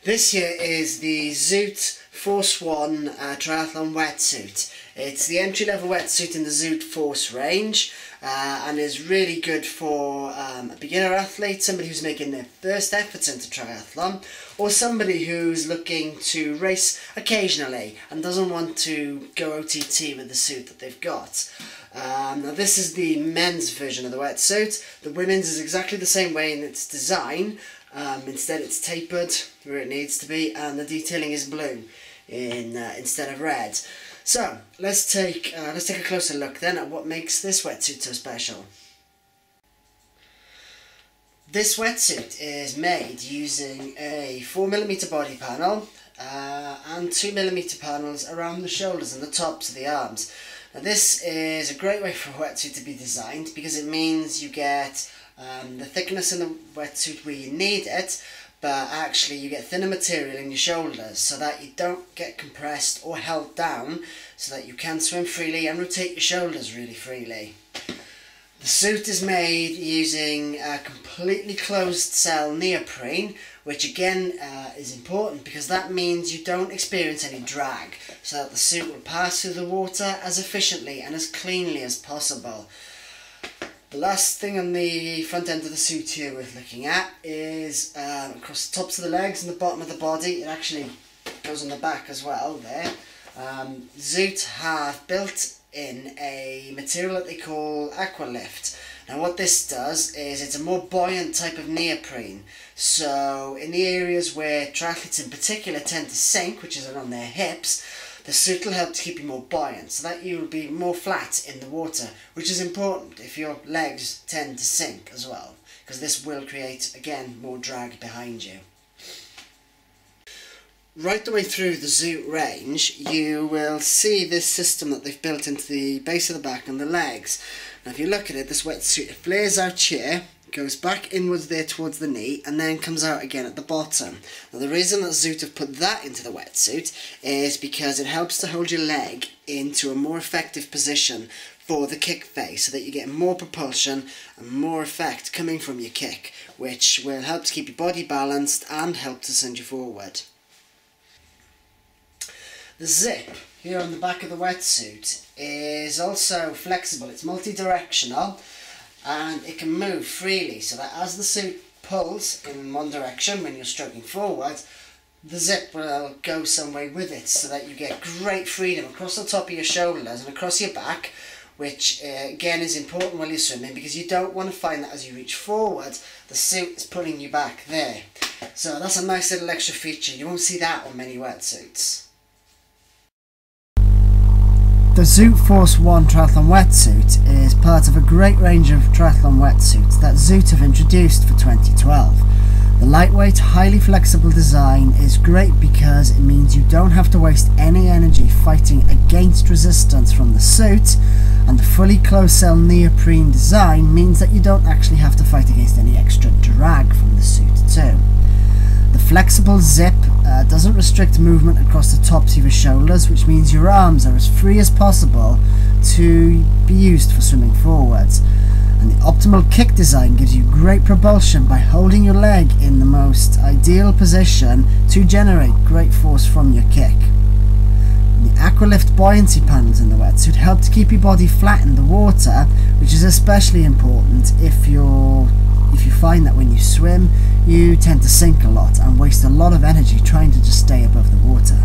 This here is the Zoot 1.0 Triathlon Wetsuit. It's the entry-level wetsuit in the Zoot Force range and is really good for a beginner athlete, somebody who's making their first efforts into triathlon, or somebody who's looking to race occasionally and doesn't want to go OTT with the suit that they've got. Now this is the men's version of the wetsuit. The women's is exactly the same way in its design. Instead it's tapered where it needs to be, and the detailing is blue instead of red. So let's take a closer look then at what makes this wetsuit so special. This wetsuit is made using a 4mm body panel and 2mm panels around the shoulders and the tops of the arms. Now this is a great way for a wetsuit to be designed because it means you get the thickness in the wetsuit where you need it, but actually you get thinner material in your shoulders so that you don't get compressed or held down, so that you can swim freely and rotate your shoulders really freely. The suit is made using a completely closed cell neoprene, which again is important because that means you don't experience any drag, so that the suit will pass through the water as efficiently and as cleanly as possible. The last thing on the front end of the suit here worth looking at is across the tops of the legs and the bottom of the body. It actually goes on the back as well there. Zoot have built in a material that they call Aqualift. Now what this does is it's a more buoyant type of neoprene. So in the areas where triathletes in particular tend to sink, which is around their hips, the suit will help to keep you more buoyant, so that you will be more flat in the water, which is important if your legs tend to sink as well, because this will create, again, more drag behind you. Right the way through the Zoot range, you will see this system that they've built into the base of the back and the legs. Now if you look at it, this wetsuit flares out here, goes back inwards there towards the knee, and then comes out again at the bottom. Now the reason that Zoot have put that into the wetsuit is because it helps to hold your leg into a more effective position for the kick phase, so that you get more propulsion and more effect coming from your kick, which will help to keep your body balanced and help to send you forward. The zip here on the back of the wetsuit is also flexible. It's multi-directional, and it can move freely, so that as the suit pulls in one direction when you're stroking forward, the zip will go some way with it, so that you get great freedom across the top of your shoulders and across your back, which again is important while you're swimming, because you don't want to find that as you reach forward the suit is pulling you back there. So that's a nice little extra feature. You won't see that on many wetsuits. The Zoot Force 1 Triathlon Wetsuit is part of a great range of triathlon wetsuits that Zoot have introduced for 2012. The lightweight, highly flexible design is great because it means you don't have to waste any energy fighting against resistance from the suit, and the fully closed cell neoprene design means that you don't actually have to fight against any extra drag from the suit too. The flexible zip doesn't restrict movement across the tops of your shoulders, which means your arms are as free as possible to be used for swimming forwards. And the optimal kick design gives you great propulsion by holding your leg in the most ideal position to generate great force from your kick. And the Aqualift buoyancy panels in the wetsuit help to keep your body flat in the water, which is especially important if you find that when you swim you tend to sink a lot and waste a lot of energy trying to just stay above the water.